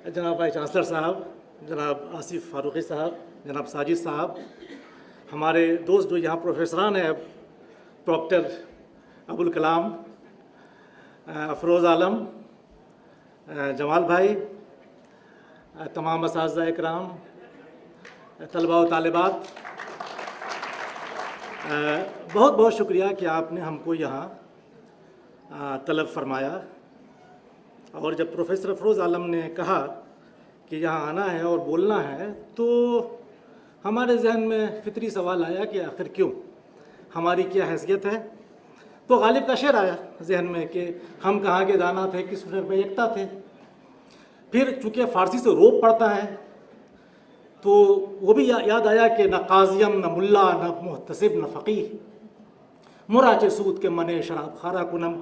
जनाब vice chancellor साहब, जनाब आसिफ फारूकी साहब, जनाब साजिद साहब, हमारे दोस्त जो यहाँ प्रोफेसरान हैं, डॉक्टर अबुल कलाम, अफरोज़ आलम, जमाल भाई, तमाम असातिज़ा इकराम, तलबा व तालिबात, बहुत बहुत शुक्रिया कि आपने हमको यहाँ तलब फरमाया। और जब प्रोफेसर अफरोज़ आलम ने कहा कि यहाँ आना है और बोलना है, तो हमारे जहन में फितरी सवाल आया कि आखिर क्यों, हमारी क्या हैसियत है। तो गालिब का शेर आया जहन में कि हम कहाँ के दाना थे, किस फिक्र में यकता थे। फिर चूँकि फ़ारसी से रोब पड़ता है तो वो भी याद आया कि न काजियम, न मुल्ला, न मुहतसिब, न फ़कीह, मुराचे सूद के मने शराब खारा कुनम।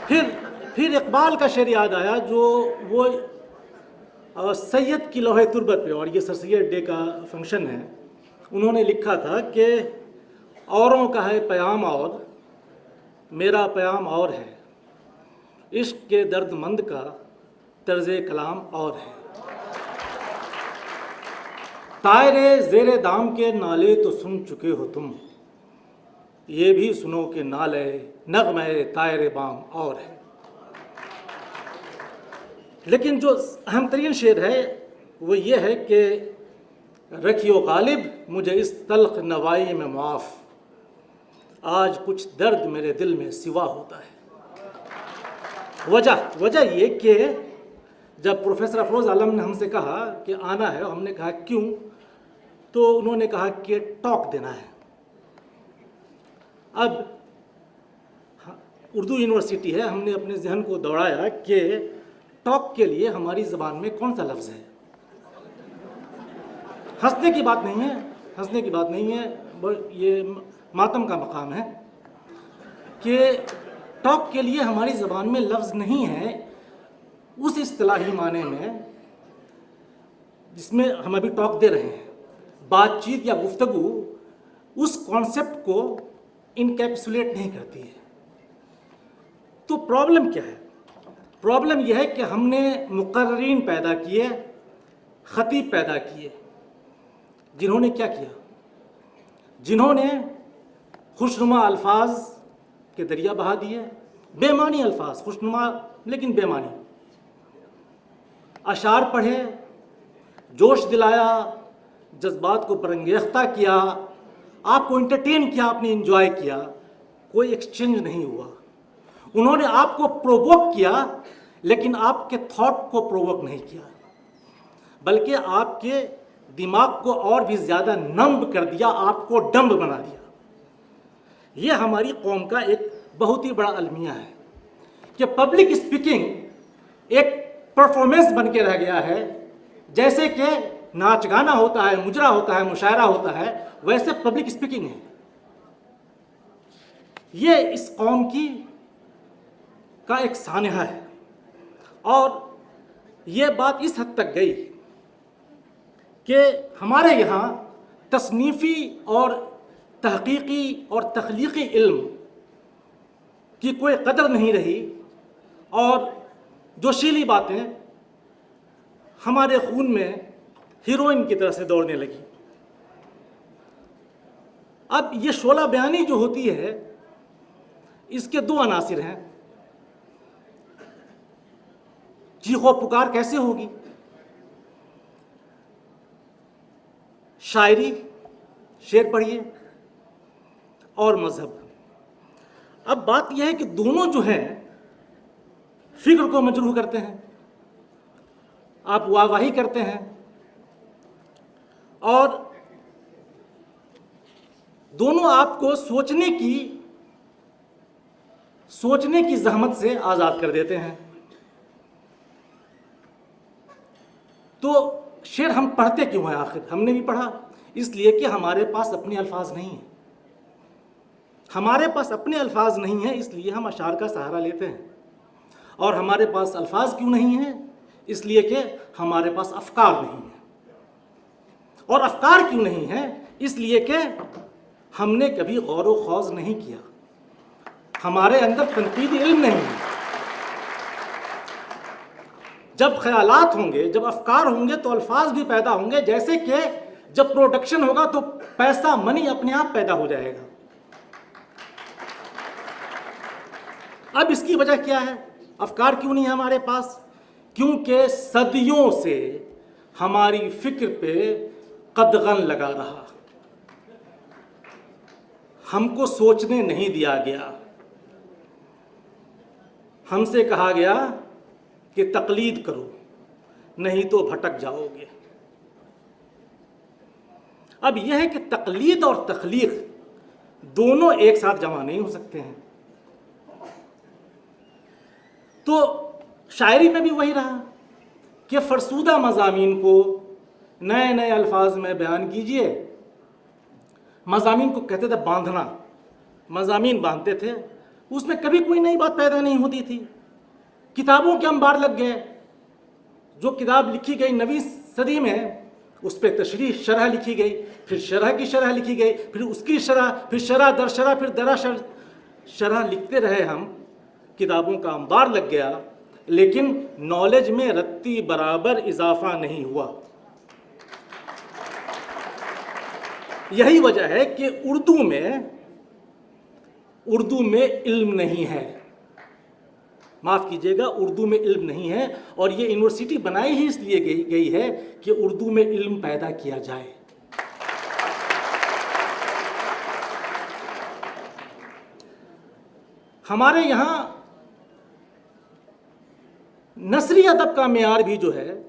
फिर इकबाल का शेर याद आया, जो वो सैयद की लोहे तुरबत पे, और ये सर सैयद डे का फंक्शन है, उन्होंने लिखा था कि औरों का है प्याम और मेरा प्याम और है, इश्क के दर्दमंद का तर्ज़े कलाम और है। तायरे ज़ेरे दाम के नाले तो सुन चुके हो तुम, ये भी सुनो कि नाले नग़मे तायरे बाम और है। लेकिन जो अहम तरीन शेर है वो ये है कि रखियो गालिब मुझे इस तल्ख नवाई में मुआफ़, आज कुछ दर्द मेरे दिल में सिवा होता है। वजह ये कि जब प्रोफेसर अफरोज़ आलम ने हमसे कहा कि आना है, हमने कहा क्यों, तो उन्होंने कहा कि टॉक देना है। अब उर्दू यूनिवर्सिटी है, हमने अपने जहन को दौड़ाया कि टॉक के लिए हमारी ज़बान में कौन सा लफ्ज़ है। हंसने की बात नहीं है, हंसने की बात नहीं है, ये मातम का मकाम है कि टॉक के लिए हमारी ज़बान में लफ्ज़ नहीं है उस इस्तिलाही माने में जिसमें हम अभी टॉक दे रहे हैं। बातचीत या गुफ्तगू उस कॉन्सेप्ट को इनकैप्सुलेट नहीं करती है। तो प्रॉब्लम क्या है? प्रॉब्लम यह है कि हमने मुकर्रीन पैदा किए, ख़तीब पैदा किए, जिन्होंने क्या किया, जिन्होंने खुशनुमा अल्फाज के दरिया बहा दिए, बेमानी अल्फाज, खुशनुमा लेकिन बेमानी, अशार पढ़े, जोश दिलाया, जज्बात को बरंगेख्ता किया, आपको इंटरटेन किया, आपने इंजॉय किया, कोई एक्सचेंज नहीं हुआ। उन्होंने आपको प्रोवोक किया, लेकिन आपके थॉट को प्रोवोक नहीं किया, बल्कि आपके दिमाग को और भी ज़्यादा नम्ब कर दिया, आपको डम्ब बना दिया। ये हमारी कौम का एक बहुत ही बड़ा अलमिया है कि पब्लिक स्पीकिंग एक परफॉर्मेंस बन के रह गया है। जैसे कि नाच गाना होता है, मुजरा होता है, मुशायरा होता है, वैसे पब्लिक स्पीकिंग है। ये इस कौम की का एक सानहा है। और ये बात इस हद तक गई कि हमारे यहाँ तसनीफ़ी और तहक़ीक़ी और तख्लीक़ी इल्म की कोई कदर नहीं रही, और जोशीली बातें हमारे खून में हीरोइन की तरह से दौड़ने लगी। अब ये शोला बयानी जो होती है, इसके दो अनासिर हैं। चीखो पुकार कैसे होगी? शायरी, शेर पढ़िए, और मजहब। अब बात यह है कि दोनों जो हैं फिक्र को मजरूह करते हैं, आप वाहवाही करते हैं, और दोनों आपको सोचने की जहमत से आज़ाद कर देते हैं। तो शेर हम पढ़ते क्यों हैं आखिर? हमने भी पढ़ा इसलिए कि हमारे पास अपने अल्फाज नहीं हैं। हमारे पास अपने अल्फाज नहीं हैं, इसलिए हम अशार का सहारा लेते हैं। और हमारे पास अल्फाज क्यों नहीं हैं? इसलिए कि हमारे पास अफकार नहीं है। और अफकार क्यों नहीं है? इसलिए कि हमने कभी गौर व खौज नहीं किया, हमारे अंदर तनकीदी इल्म नहीं है। जब ख्यालात होंगे, जब अफकार होंगे तो अल्फाज भी पैदा होंगे। जैसे कि जब प्रोडक्शन होगा तो पैसा, मनी अपने आप पैदा हो जाएगा। अब इसकी वजह क्या है? अफकार क्यों नहीं है हमारे पास? क्योंकि सदियों से हमारी फिक्र पे कदगन लगा रहा, हमको सोचने नहीं दिया गया। हमसे कहा गया कि तकलीद करो, नहीं तो भटक जाओगे। अब यह है कि तकलीद और तख्लीक दोनों एक साथ जमा नहीं हो सकते हैं। तो शायरी में भी वही रहा कि फरसूदा मज़ामीन को नए नए अल्फाज में बयान कीजिए। मज़ामीन को कहते थे बांधना, मज़ामीन बांधते थे, उसमें कभी कोई नई बात पैदा नहीं होती थी। किताबों के अंबार लग गए। जो किताब लिखी गई 9वीं सदी में, उस पर तशरीह शरह लिखी गई, फिर शरह की शरह लिखी गई, फिर उसकी शरह, फिर शरह दर शरह, फिर दरा शरह लिखते रहे हम। किताबों का अंबार लग गया, लेकिन नॉलेज में रत्ती बराबर इजाफा नहीं हुआ। यही वजह है कि उर्दू में इल्म नहीं है। माफ़ कीजिएगा, उर्दू में इल्म नहीं है। और ये यूनिवर्सिटी बनाई ही इसलिए गई है कि उर्दू में इल्म पैदा किया जाए। हमारे यहाँ नसरी अदब का मेयार भी जो है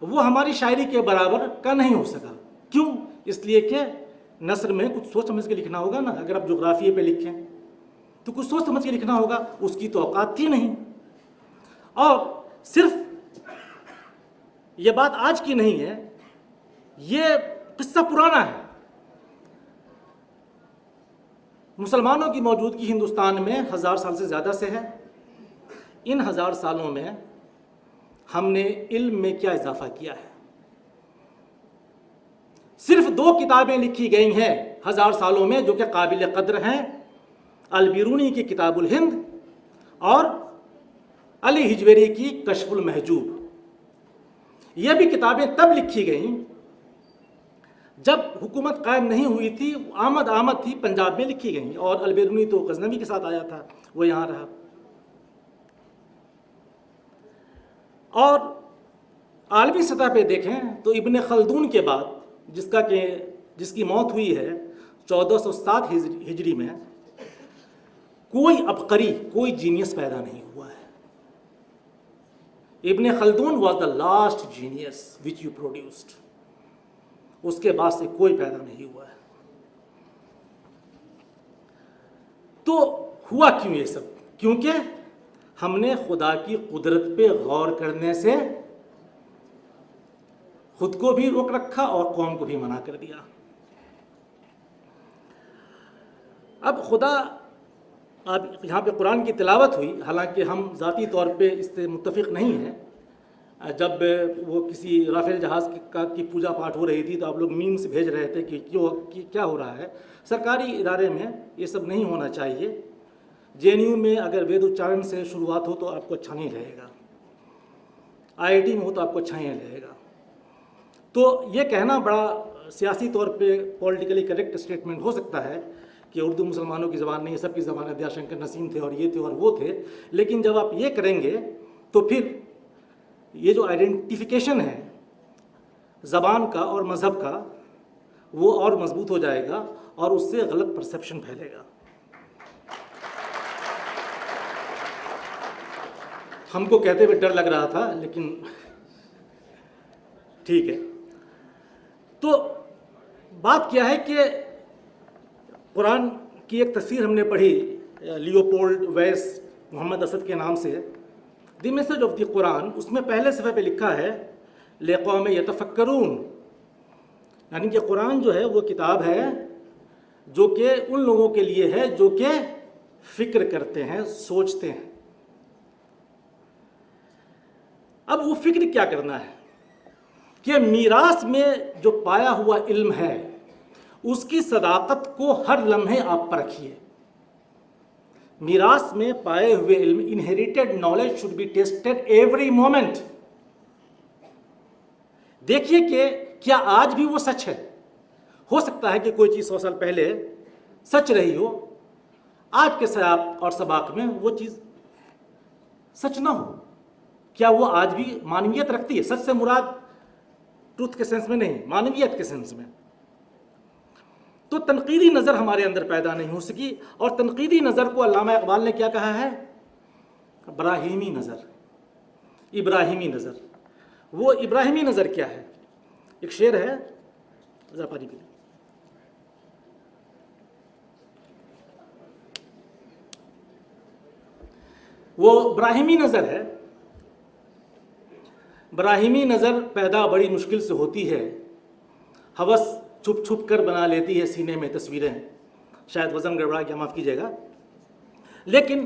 वो हमारी शायरी के बराबर का नहीं हो सका। क्यों? इसलिए कि नस्र में कुछ सोच समझ के लिखना होगा ना। अगर आप जोग्राफिए पे लिखें तो कुछ सोच समझ के लिखना होगा, उसकी तो औकात थी नहीं। और सिर्फ ये बात आज की नहीं है, ये किस्सा पुराना है। मुसलमानों की मौजूदगी हिंदुस्तान में 1000 साल से ज़्यादा से है। इन 1000 सालों में हमने इल्म में क्या इजाफा किया है? सिर्फ 2 किताबें लिखी गई हैं 1000 सालों में जो कि काबिल कद्र हैं, अल-बिरूनी की किताबुल हिंद और अली हिजवेरी की कश्फुल महजूब। यह भी किताबें तब लिखी गईं जब हुकूमत कायम नहीं हुई थी, आमद थी, पंजाब में लिखी गईं। और अल-बिरूनी तो गजनवी के साथ आया था, वो यहाँ रहा। और आलमी सतह पे देखें तो इब्न खल्दून के बाद, जिसकी मौत हुई है 1407 हिजरी में, कोई अबकरी, कोई जीनियस पैदा नहीं हुआ है। Ibn Khaldun was the last genius which you produced. उसके बाद से कोई पैदा नहीं हुआ है। तो हुआ क्यों ये सब? क्योंकि हमने खुदा की कुदरत पे गौर करने से खुद को भी रोक रखा और कौम को भी मना कर दिया। अब खुदा, अब यहाँ पे कुरान की तिलावत हुई, हालांकि हम ज़ाती तौर पे इससे मुत्तफिक नहीं हैं। जब वो किसी राफेल जहाज़ की पूजा पाठ हो रही थी तो आप लोग मीम्स भेज रहे थे कि क्या हो रहा है। सरकारी इदारे में ये सब नहीं होना चाहिए। JNU में अगर वेद उच्चारण से शुरुआत हो तो आपको अच्छा नहीं रहेगा, IIT में हो तो आपको अच्छा नहीं रहेगा। तो ये कहना बड़ा सियासी तौर पे पॉलिटिकली करेक्ट स्टेटमेंट हो सकता है कि उर्दू मुसलमानों की ज़बान नहीं है, सबकी ज़बान दयाशंकर नसीम थे और ये थे और वो थे। लेकिन जब आप ये करेंगे तो फिर ये जो आइडेंटिफिकेशन है ज़बान का और मज़हब का, वो और मजबूत हो जाएगा और उससे गलत परसेप्शन फैलेगा। हमको कहते हुए डर लग रहा था, लेकिन ठीक है। तो बात क्या है कि कुरान की एक तफसीर हमने पढ़ी लियोपोल्ड वेस मोहम्मद असद के नाम से, the message of the Quran. उसमें पहले सफ़े पे लिखा है लिक़ौम यतफ़क्करून, यानी कि कुरान जो है वो किताब है जो कि उन लोगों के लिए है जो कि फ़िक्र करते हैं, सोचते हैं। अब वो फ़िक्र क्या करना है कि मीरास में जो पाया हुआ इल्म है उसकी सदाकत को हर लम्हे आप परखिए। मीरास में पाए हुए इल्म, inherited knowledge should be tested every moment. देखिए कि क्या आज भी वो सच है। हो सकता है कि कोई चीज़ 100 साल पहले सच रही हो, आज के सयाक और सबाक में वो चीज़ सच ना हो। क्या वो आज भी मानवीयत रखती है? सच से मुराद ट्रूथ के सेंस में नहीं, मानवीयत के सेंस में। तो तनकीदी नज़र हमारे अंदर पैदा नहीं हो सकी। और तनकीदी नज़र को अल्लामा इकबाल ने क्या कहा है? इब्राहिमी नज़र, इब्राहिमी नज़र। वो इब्राहिमी नज़र क्या है? एक शेर है, जापानी के लिए। वो इब्राहिमी नज़र है। इब्राहिमी नज़र पैदा बड़ी मुश्किल से होती है। हवस छुप छुप कर बना लेती है सीने में तस्वीरें। शायद वज़न गड़बड़ा गया, माफ़ कीजिएगा। लेकिन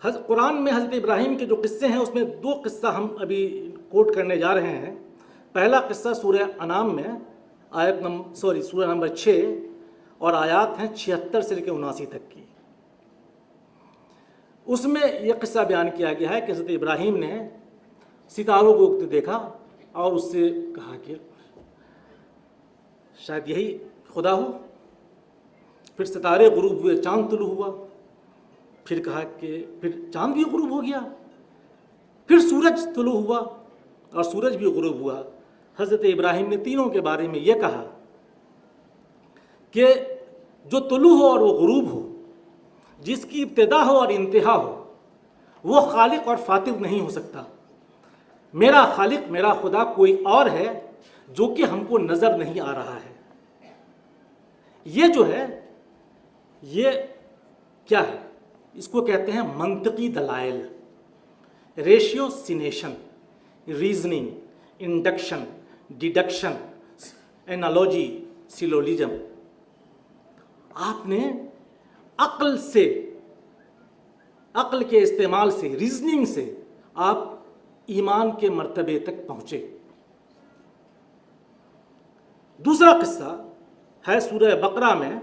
कुरान में हज़रत इब्राहीम के जो किस्से हैं उसमें 2 किस्सा हम अभी कोट करने जा रहे हैं। पहला किस्सा सूरह अनाम में सूरह नंबर 6 और आयात हैं 76 से लेकर 79 तक की। उसमें यह किस्सा बयान किया गया है कि हज़रत इब्राहीम ने सितारों को उगते देखा और उससे कहा कि शायद यही खुदा हो। फिर सितारे गुरूब हुए, चांद तुलू हुआ। फिर कहा कि फिर चांद भी गुरूब हो गया। फिर सूरज तुलू हुआ और सूरज भी गुरूब हुआ। हज़रत इब्राहीम ने तीनों के बारे में यह कहा कि जो तुलू हो और वो गुरूब हो, जिसकी इब्तिदा हो और इंतहा हो, वो खालिक और फातिर नहीं हो सकता। मेरा खालिक, मेरा खुदा कोई और है जो कि हमको नज़र नहीं आ रहा है। ये जो है, ये क्या है? इसको कहते हैं मंतकी दलाइल, ratiocination, reasoning, induction, deduction, analogy, syllogism. आपने अक्ल से, अक्ल के इस्तेमाल से, रीजनिंग से आप ईमान के मर्तबे तक पहुंचे। दूसरा किस्सा है सूरह बकरा में,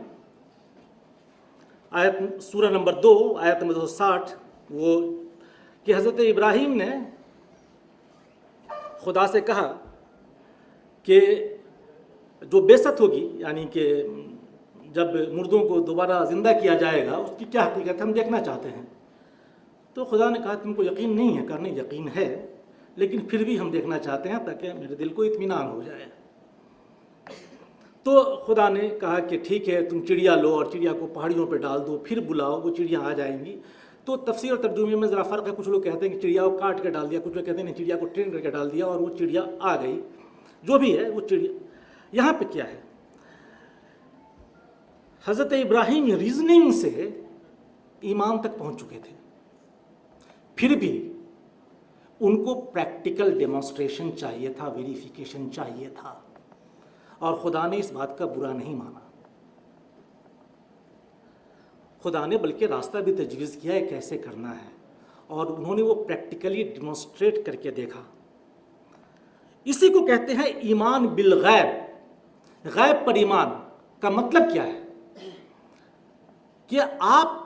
आयत सूरह नंबर 2 आयत नंबर 260। वो कि हज़रत इब्राहीम ने खुदा से कहा कि जो बेसत होगी, यानी कि जब मुर्दों को दोबारा ज़िंदा किया जाएगा, उसकी क्या हकीकत हम देखना चाहते हैं। तो खुदा ने कहा तुमको यकीन नहीं है? करने यकीन है, लेकिन फिर भी हम देखना चाहते हैं ताकि मेरे दिल को इत्मीनान हो जाए। तो खुदा ने कहा कि ठीक है, तुम चिड़िया लो और चिड़िया को पहाड़ियों पर डाल दो, फिर बुलाओ, वो चिड़िया आ जाएंगी। तो तफसीर और तर्जुमे में ज़रा फ़र्क है। कुछ लोग कहते हैं कि चिड़िया को काट कर डाल दिया, कुछ लोग कहते हैं चिड़िया को ट्रेन करके डाल दिया और वो चिड़िया आ गई। जो भी है वो चिड़िया, यहाँ पे क्या है? हज़रत इब्राहीम रीजनिंग से ईमान तक पहुँच चुके थे, फिर भी उनको प्रैक्टिकल डेमोन्स्ट्रेशन चाहिए था, वेरिफिकेशन चाहिए था। और खुदा ने इस बात का बुरा नहीं माना। खुदा ने बल्कि रास्ता भी तजवीज़ किया है कैसे करना है, और उन्होंने वो प्रैक्टिकली डिमॉन्स्ट्रेट करके देखा। इसी को कहते हैं ईमान बिल गैब। गैब पर ईमान का मतलब क्या है? कि आप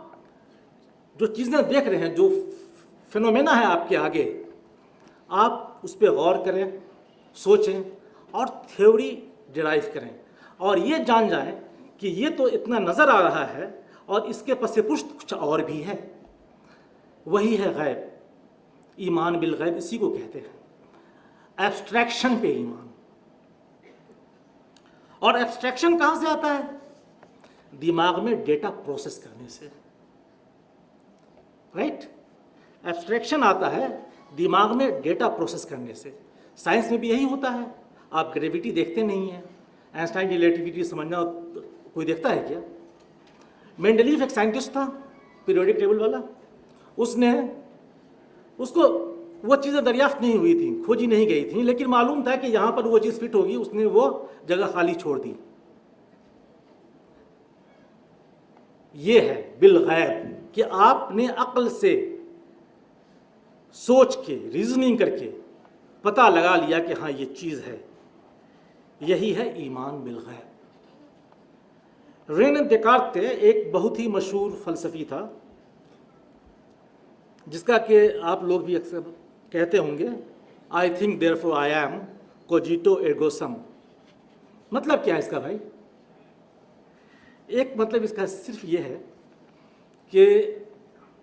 जो चीज़ें देख रहे हैं, जो फिनोमेना है आपके आगे, आप उस पर गौर करें, सोचें और थ्योरी डिराइव करें और ये जान जाएं कि ये तो इतना नज़र आ रहा है और इसके पसे पुष्ट कुछ और भी है। वही है गैब, ईमान बिल गैब इसी को कहते हैं। एब्स्ट्रैक्शन पे ईमान। और एब्स्ट्रैक्शन कहाँ से आता है? दिमाग में डेटा प्रोसेस करने से, राइट? एब्स्ट्रैक्शन आता है दिमाग में डेटा प्रोसेस करने से। साइंस में भी यही होता है। आप ग्रेविटी देखते नहीं हैं, आइंस्टाइन की रिलेटिविटी समझना कोई देखता है क्या? मेंडलीफ एक साइंटिस्ट था, पीरियोडिक टेबल वाला। उसको वो चीज़ें दरियाफ्त नहीं हुई थी, खोजी नहीं गई थी, लेकिन मालूम था कि यहाँ पर वो चीज़ फिट होगी, उसने वो जगह खाली छोड़ दी। ये है बिल गैब कि आपने अक्ल से सोच के, रीजनिंग करके पता लगा लिया कि हाँ ये चीज़ है। यही है ईमान बिल गैब। रेने देकार्ते एक बहुत ही मशहूर फ़लसफ़ी था, जिसका कि आप लोग भी अक्सर कहते होंगे, I think therefore I am, कोजिटो एर्गो सम। मतलब क्या है इसका भाई? एक मतलब इसका सिर्फ ये है कि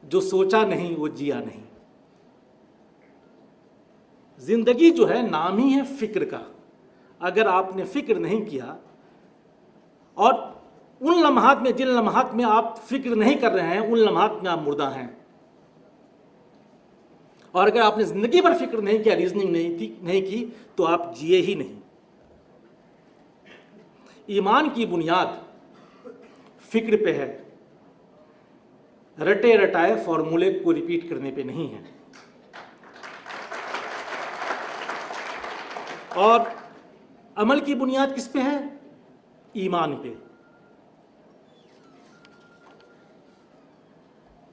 जो सोचा नहीं वो जिया नहीं। जिंदगी जो है नाम ही है फिक्र का। अगर आपने फिक्र नहीं किया, और उन लम्हात में, जिन लम्हात में आप फिक्र नहीं कर रहे हैं, उन लम्हात में आप मुर्दा हैं। और अगर आपने जिंदगी भर फिक्र नहीं किया, रीजनिंग नहीं की, तो आप जिए ही नहीं। ईमान की बुनियाद फिक्र पे है, रटे रटाए फॉर्मूले को रिपीट करने पे नहीं है। और अमल की बुनियाद किस पे है? ईमान पे।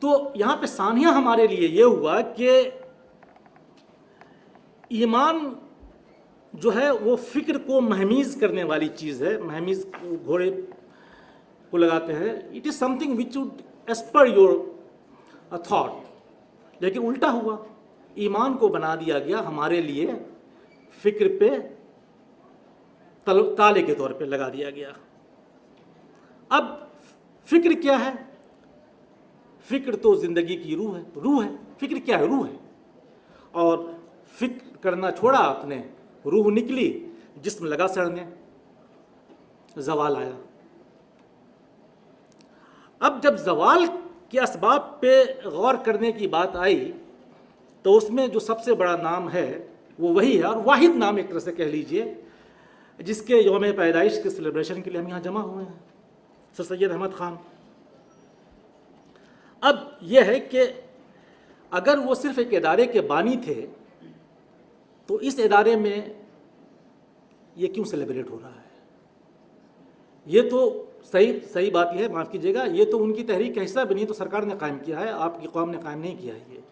तो यहां पे सानिया हमारे लिए यह हुआ कि ईमान जो है वो फिक्र को महमीज करने वाली चीज़ है। महमीज घोड़े को लगाते हैं, it is something which would as per your thought. लेकिन उल्टा हुआ, ईमान को बना दिया गया हमारे लिए फिक्र पे ताले के तौर पे लगा दिया गया। अब फिक्र क्या है? फिक्र तो जिंदगी की रूह है। रूह है, फिक्र क्या है? रूह है। और फिक्र करना छोड़ा आपने, रूह निकली, जिस्म लगा सड़ने, जवाल आया। अब जब जवाल के असबाब पे गौर करने की बात आई, तो उसमें जो सबसे बड़ा नाम है वो वही है, और वाहिद नाम एक तरह से कह लीजिए, जिसके यौम पैदाइश के सेलिब्रेशन के लिए हम यहाँ जमा हुए हैं, सर सैयद अहमद ख़ान। अब यह है कि अगर वो सिर्फ एक इदारे के बानी थे, तो इस इदारे में ये क्यों सेलिब्रेट हो रहा है? ये तो सही बात यह है, माफ़ कीजिएगा, ये तो उनकी तहरीक का हिस्सा भी नहीं, तो सरकार ने कायम किया है, आपकी कौम ने कायम नहीं किया है। ये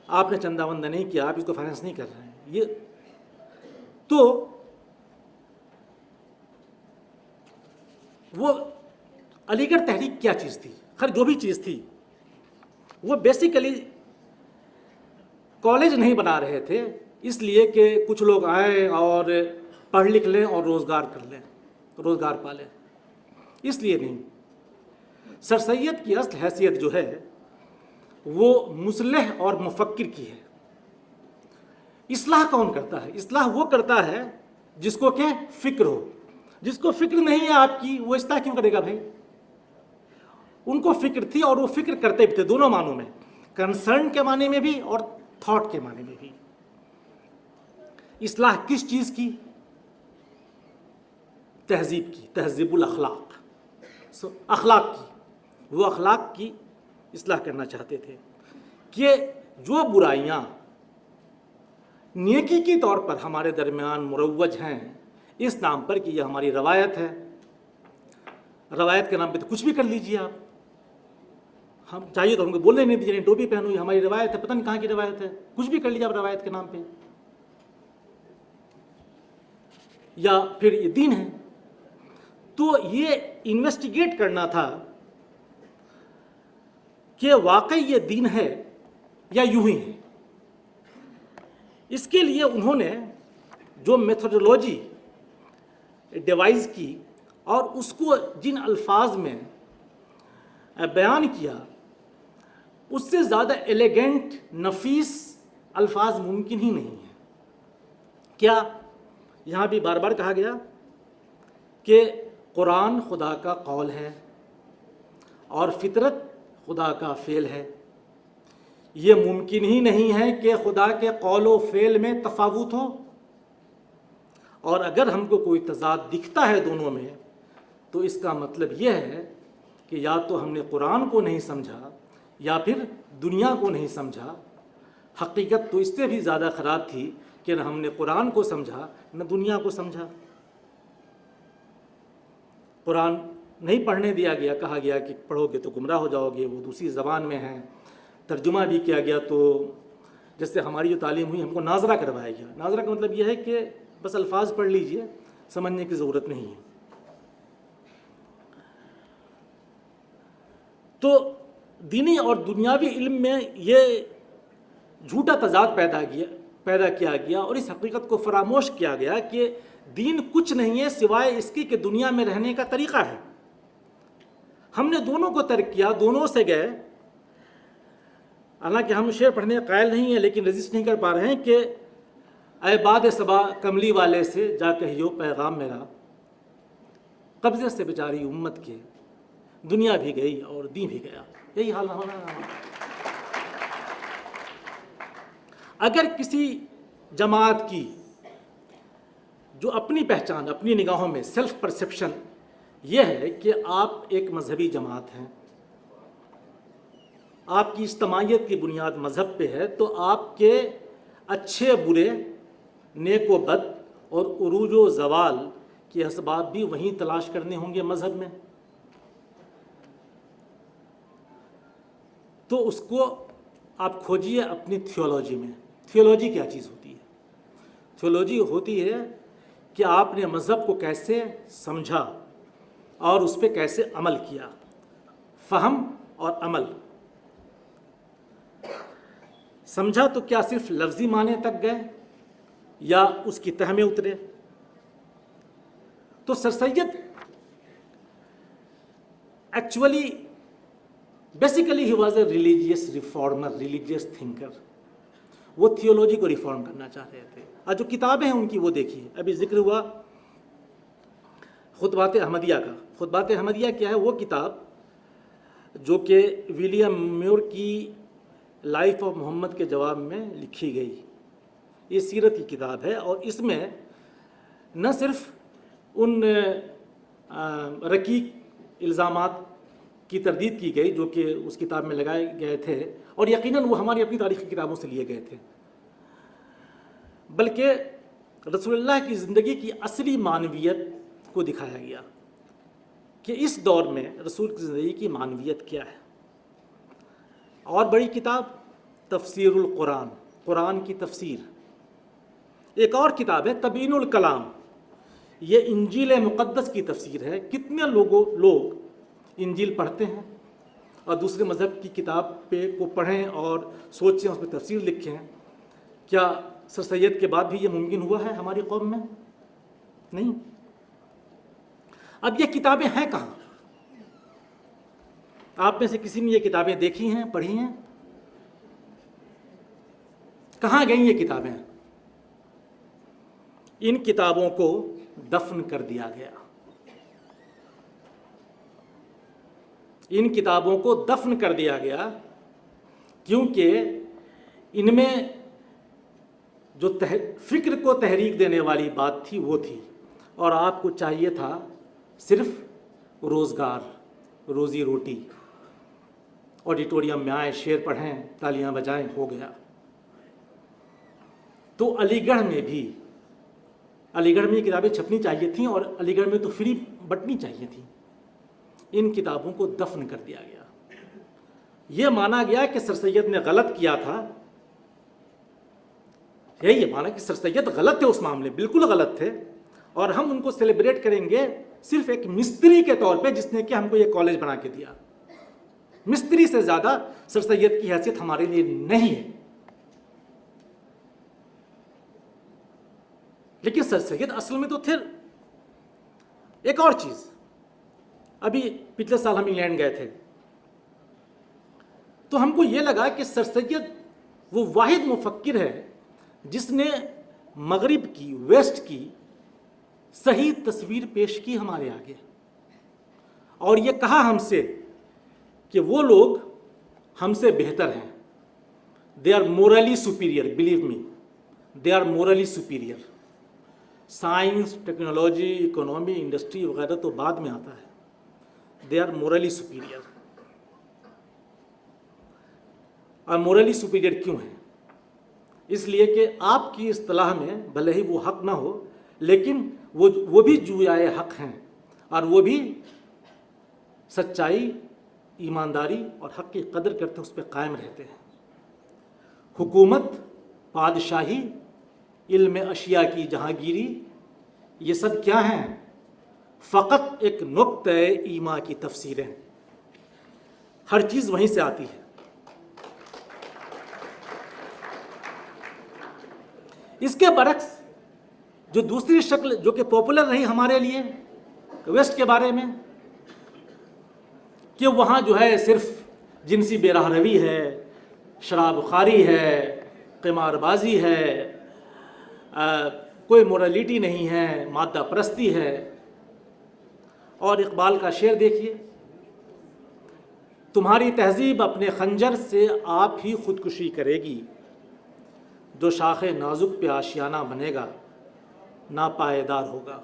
आपने चंदा वंदा नहीं किया, आप इसको फाइनेंस नहीं कर रहे हैं। ये तो वो अलीगढ़ तहरीक क्या चीज़ थी? खैर जो भी चीज़ थी, वो बेसिकली कॉलेज नहीं बना रहे थे इसलिए कि कुछ लोग आए और पढ़ लिख लें और रोज़गार कर लें, रोज़गार पालें, इसलिए नहीं। सर सैयद की असल हैसियत जो है वो मुसलह और मुफक्किर की है। इस्लाह कौन करता है? इस्लाह वो करता है जिसको क्या फिक्र हो। जिसको फिक्र नहीं है आपकी, वो इस्लाह क्यों करेगा भाई? उनको फिक्र थी और वो फिक्र करते भी थे, दोनों मानों में, कंसर्न के माने में भी और थॉट के माने में भी। इस्लाह किस चीज़ की? तहजीब की, तहजीबुल अखलाक, अखलाक की। वो अखलाक की इस्लाह करना चाहते थे कि जो बुराइयां नेकी के तौर पर हमारे दरमियान मुरव्वज हैं, इस नाम पर कि यह हमारी रवायत है, रवायत के नाम पे तो कुछ भी कर लीजिए आप, हम चाहिए तो हमको बोलने नहीं दीजिए, टोपी पहनो, ये हमारी रवायत है, पता नहीं कहाँ की रवायत है, कुछ भी कर लीजिए आप रवायत के नाम पे, या फिर ये दीन है। तो ये इन्वेस्टिगेट करना था कि वाकई ये दीन है या यूं ही है। इसके लिए उन्होंने जो मेथोडोलॉजी डिवाइस की और उसको जिन अल्फाज में बयान किया, उससे ज़्यादा एलिगेंट, नफीस अल्फाज मुमकिन ही नहीं है। क्या यहाँ भी बार बार कहा गया कि कुरान खुदा का कौल है और फितरत खुदा का फ़ेल है। ये मुमकिन ही नहीं है कि खुदा के कौल व फ़ेल में तफावुत हो, और अगर हमको कोई तज़ाद दिखता है दोनों में, तो इसका मतलब यह है कि या तो हमने कुरान को नहीं समझा या फिर दुनिया को नहीं समझा। हकीकत तो इससे भी ज़्यादा ख़राब थी कि न हमने कुरान को समझा न दुनिया को समझा। कुरान नहीं पढ़ने दिया गया, कहा गया कि पढ़ोगे तो गुमराह हो जाओगे, वो दूसरी ज़बान में है। तर्जुमा भी किया गया, तो जैसे हमारी जो तालीम हुई, हमको नाजरा करवाया गया। नाजरा का मतलब यह है कि बस अल्फाज पढ़ लीजिए, समझने की ज़रूरत नहीं है। तो दीनी और दुनियावी इल्म में ये झूठा तजाद पैदा किया गया और इस हकीकत को फरामोश किया गया कि दीन कुछ नहीं है सिवाय इसकी कि दुनिया में रहने का तरीक़ा है। हमने दोनों को तर्क किया, दोनों से गए। हालांकि हम शेर पढ़ने का कायल नहीं है, लेकिन रजिस्ट नहीं कर पा रहे हैं कि ऐ बाद सबा कमली वाले से जा कहियो पैगाम मेरा, कब्ज़े से बेचारी उम्मत के दुनिया भी गई और दी भी गया। यही हाल होना। अगर किसी जमात की जो अपनी पहचान, अपनी निगाहों में सेल्फ परसेप्शन यह है कि आप एक मजहबी जमात हैं, आपकी इज्तमाइयत की बुनियाद मज़हब पे है, तो आपके अच्छे बुरे, नेक व बद और उरूज व ज़वाल के असबाब भी वहीं तलाश करने होंगे मज़हब में। तो उसको आप खोजिए अपनी थियोलॉजी में। थियोलॉजी क्या चीज़ होती है? थियोलॉजी होती है कि आपने मज़हब को कैसे समझा और उस पर कैसे अमल किया। फ़हम और अमल। समझा तो क्या सिर्फ लफ्ज़ी माने तक गए या उसकी तह में उतरे? तो sir Syed actually basically he was a religious reformer, religious thinker. वो थियोलॉजी को रिफॉर्म करना चाह रहे थे। और जो किताबें हैं उनकी वो देखिए। अभी जिक्र हुआ खुतबात अहमदिया का। खुतबात अहमदिया क्या है? वो किताब जो कि विलियम म्योर की लाइफ ऑफ मोहम्मद के जवाब में लिखी गई। ये सीरत की किताब है और इसमें न सिर्फ उन रकीक इल्ज़ामात की तरदीद की गई जो कि उस किताब में लगाए गए थे और यकीनन वो हमारी अपनी तारीख़ की किताबों से लिए गए थे, बल्कि रसूलुल्लाह की ज़िंदगी की असली मानवियत को दिखाया गया कि इस दौर में रसूल की ज़िंदगी की मानवियत क्या है। और बड़ी किताब तफसीरुल कुरान, कुरान की तफसीर। एक और किताब है तबीनुल कलाम, ये इंजील मुक़द्दस की तफसीर है। कितने लोग इंजील पढ़ते हैं और दूसरे मज़हब की किताब को पढ़ें और सोचें, उस पर तफसीर लिखें। क्या सर सैयद के बाद भी ये मुमकिन हुआ है हमारी कौम में? नहीं। अब ये किताबें हैं कहाँ? आप में से किसी ने ये किताबें देखी हैं, पढ़ी हैं? कहाँ गई ये किताबें? इन किताबों को दफन कर दिया गया। इन किताबों को दफन कर दिया गया क्योंकि इनमें जो फ़िक्र को तहरीक देने वाली बात थी वो थी, और आपको चाहिए था सिर्फ रोज़गार, रोज़ी रोटी। ऑडिटोरियम में आए, शेर पढ़ें, तालियां बजाएं, हो गया। तो अलीगढ़ में किताबें छपनी चाहिए थीं और अलीगढ़ में तो फ्री बंटनी चाहिए थी। इन किताबों को दफन कर दिया गया। यह माना गया कि सर सैयद ने गलत किया था। यही माना कि सर सैयद गलत थे, उस मामले बिल्कुल गलत थे, और हम उनको सेलिब्रेट करेंगे सिर्फ एक मिस्त्री के तौर पे जिसने कि हमको ये कॉलेज बना के दिया। मिस्त्री से ज़्यादा सर सैयद की हैसियत हमारे लिए नहीं है। लेकिन सर सैयद असल में तो थे एक और चीज़। अभी पिछले साल हम इंग्लैंड गए थे तो हमको ये लगा कि सर सैयद वो वाहिद मुफक्किर है जिसने मगरिब की, वेस्ट की सही तस्वीर पेश की हमारे आगे, और ये कहा हमसे कि वो लोग हमसे बेहतर हैं। They are morally superior, believe me, they are morally superior. Science, technology, economy, industry वगैरह तो बाद में आता है। They are morally superior. और मोरली सुपीरियर क्यों है? इसलिए कि आपकी इस्तिलाह में भले ही वो हक ना हो, लेकिन वो भी जुयाए हक हैं, और वो भी सच्चाई, ईमानदारी और हक की कदर करते उस पर कायम रहते हैं। हुकूमत, बादशाही, इल्म अशिया की जहांगीरी, ये सब क्या हैं? फ़कत एक नुक्ते ईमा की तफसीरें। हर चीज़ वहीं से आती है। इसके बरक्स जो दूसरी शक्ल जो कि पॉपुलर रही हमारे लिए वेस्ट के बारे में, कि वहाँ जो है सिर्फ जिनसी बेराहरवी है, शराबखारी है, क़िमारबाजी है, कोई मोरालिटी नहीं है, मादा परस्ती है। और इकबाल का शेर देखिए, तुम्हारी तहजीब अपने खंजर से आप ही खुदकुशी करेगी, जो शाखे नाजुक पे आशियाना बनेगा नापायदार होगा।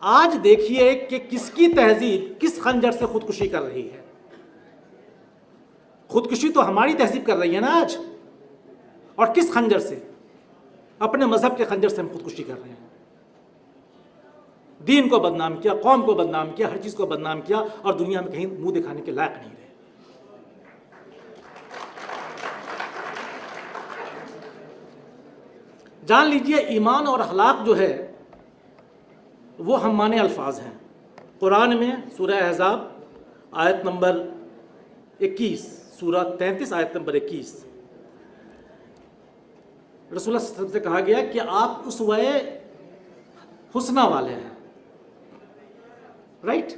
आज देखिए कि किसकी तहजीब किस खंजर से खुदकुशी कर रही है। खुदकुशी तो हमारी तहजीब कर रही है ना आज, और किस खंजर से? अपने मजहब के खंजर से हम खुदकुशी कर रहे हैं। दीन को बदनाम किया, कौम को बदनाम किया, हर चीज को बदनाम किया, और दुनिया में कहीं मुंह दिखाने के लायक नहीं रहे। जान लीजिए, ईमान और अखलाक जो है वो हम माने अल्फाज हैं। कुरान में सूरह अहज़ाब आयत नंबर 21, सूरह 33 आयत नंबर 21, रसूलुल्लाह सल्लल्लाहु अलैहि वसल्लम से कहा गया कि आप उसवे हुस्ना वाले हैं। राइट?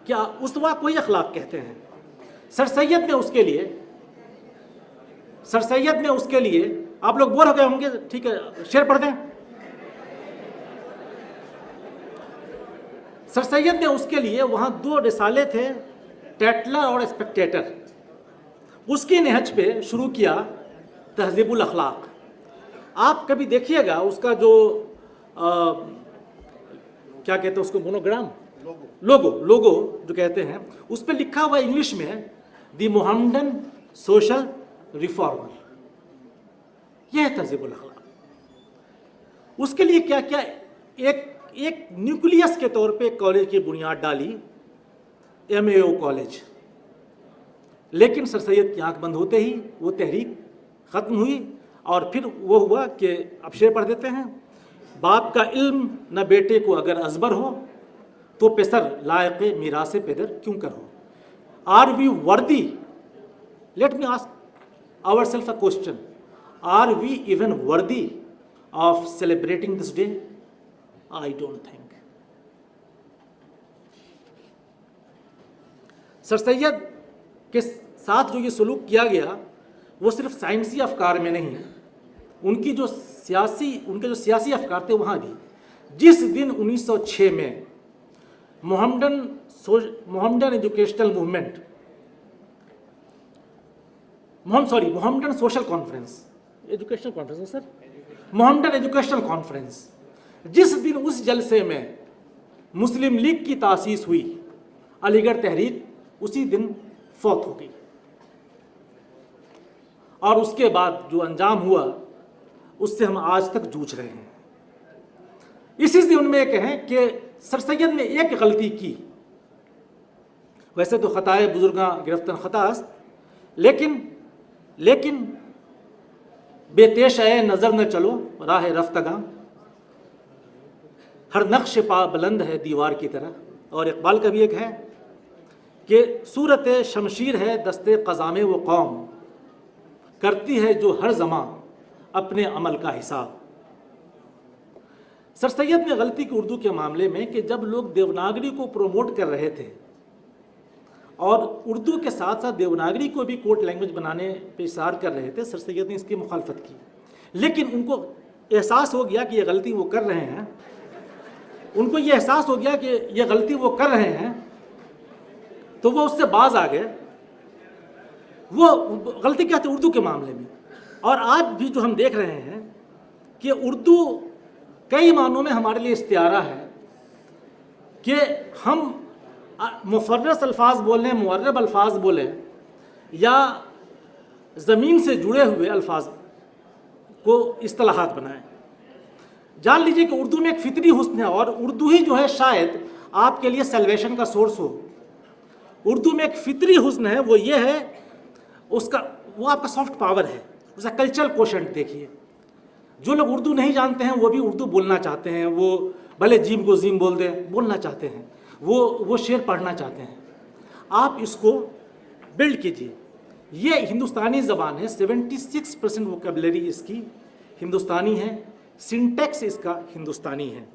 क्या उसवा कोई अखलाक कहते हैं। सर सैयद ने उसके लिए आप लोग बोर हो गए होंगे, ठीक है, शेर पढ़ दें। सर सैयद ने उसके लिए वहाँ 2 रिसाले थे, टैटलर और स्पेक्टेटर। उसकी नहज पे शुरू किया तहज़ीबुल अखलाक। आप कभी देखिएगा उसका जो क्या कहते हैं उसको, मोनोग्राम, लोगो जो कहते हैं, उस पर लिखा हुआ इंग्लिश में द मोहम्मदन सोशल रिफॉर्मर। यह है तहज़ीबुल अखलाक। उसके लिए क्या क्या एक न्यूक्लियस के तौर पे कॉलेज की बुनियाद डाली, MAO कॉलेज। लेकिन सर सैयद की आंख बंद होते ही वो तहरीक ख़त्म हुई, और फिर वो हुआ कि अब शेर पढ़ देते हैं, बाप का इल्म न बेटे को अगर अजबर हो, तो पेसर लायक़े मीरासे पेदर क्यों करो। Are we worthy, let me ask our self a question, are we even worthy of celebrating this day? I don't think. Sir Syed के साथ जो ये सलूक किया गया वो सिर्फ साइंसी अफकार में नहीं, उनके जो सियासी अफकार थे वहाँ भी। जिस दिन 1906 में Mohammedan educational movement, Mohammedan social conference, educational conference sir, Mohammedan educational conference, जिस दिन उस जलसे में मुस्लिम लीग की तासीस हुई, अलीगढ़ तहरीक उसी दिन फौत हो गई। और उसके बाद जो अंजाम हुआ उससे हम आज तक जूझ रहे हैं। इसी से उनमें कहें कि सर सैयद ने एक गलती की, वैसे तो खताए बुजुर्गा गिरफ्तन खतास्त, लेकिन बेतेश आए नजर न चलो राह रफ्तगा, हर नक्श पा बुलंद है दीवार की तरह। और इकबाल का भी एक है कि सूरत शमशीर है दस्ते क़ज़ामे वो कौम, करती है जो हर ज़मां अपने अमल का हिसाब। सर सैयद ने गलती की उर्दू के मामले में कि जब लोग देवनागरी को प्रमोट कर रहे थे और उर्दू के साथ साथ देवनागरी को भी कोर्ट लैंग्वेज बनाने पे इशार कर रहे थे, सर सैयद ने इसकी मुखालफत की। लेकिन उनको एहसास हो गया कि ये गलती वो कर रहे हैं, तो वो उससे बाज आ गए। वो गलती क्या थी उर्दू के मामले में। और आज भी जो हम देख रहे हैं कि उर्दू कई मानों में हमारे लिए इस्तियारा है कि हम मुफर्रस अल्फाज बोलें, मुअर्रब अल्फाज बोलें, या ज़मीन से जुड़े हुए अल्फाज को इस्तिलाहात बनाएं। जान लीजिए कि उर्दू में एक फितरी हुस्न है, और उर्दू ही जो है शायद आपके लिए सल्वेशन का सोर्स हो। उर्दू में एक फितरी हुस्न है, वो ये है वो आपका सॉफ्ट पावर है, उसका कल्चरल कोशेंट देखिए। जो लोग उर्दू नहीं जानते हैं वो भी उर्दू बोलना चाहते हैं, वो भले जीम को जीम बोल दें, बोलना चाहते हैं, वो शेर पढ़ना चाहते हैं। आप इसको बिल्ड कीजिए। ये हिंदुस्तानी ज़बान है, 76% वोकेबलरी इसकी हिंदुस्तानी है, सिंटैक्स इसका हिंदुस्तानी है।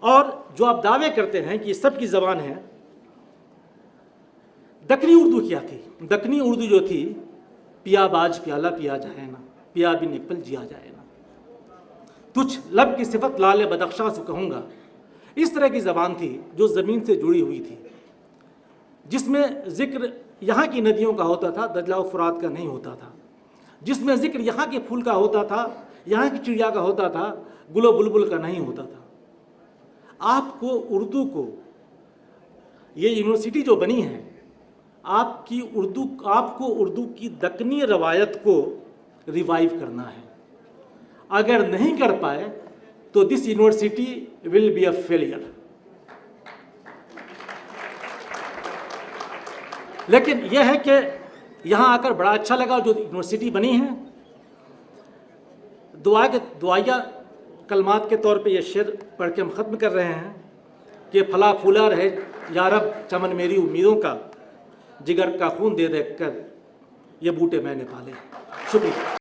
और जो आप दावे करते हैं कि ये सब की ज़बान है, दक्कनी उर्दू क्या थी? दक्कनी उर्दू जो थी, पिया बाज प्याला पिया जाए ना, पिया बिन एप्पल जिया जाए ना, तुझ लब की सिफत लाल बदख्शा से कहूँगा। इस तरह की ज़बान थी जो ज़मीन से जुड़ी हुई थी, जिसमें ज़िक्र यहाँ की नदियों का होता था, दजला और फुरात का नहीं होता था, जिसमें ज़िक्र यहाँ के फूल का होता था, यहाँ की चिड़िया का होता था, गुलो बुलबुल का नहीं होता था। आपको उर्दू को, ये यूनिवर्सिटी जो बनी है, आपको उर्दू की दक्कनी रवायत को रिवाइव करना है। अगर नहीं कर पाए तो this university will be a failure. लेकिन यह है कि यहाँ आकर बड़ा अच्छा लगा जो यूनिवर्सिटी बनी है। दुआया कलमात के तौर पे ये शेर पढ़ के हम ख़त्म कर रहे हैं कि फला फूला रहे या रब चमन मेरी उम्मीदों का, जिगर का खून दे दे कर ये बूटे मैंने पाले। शुक्रिया।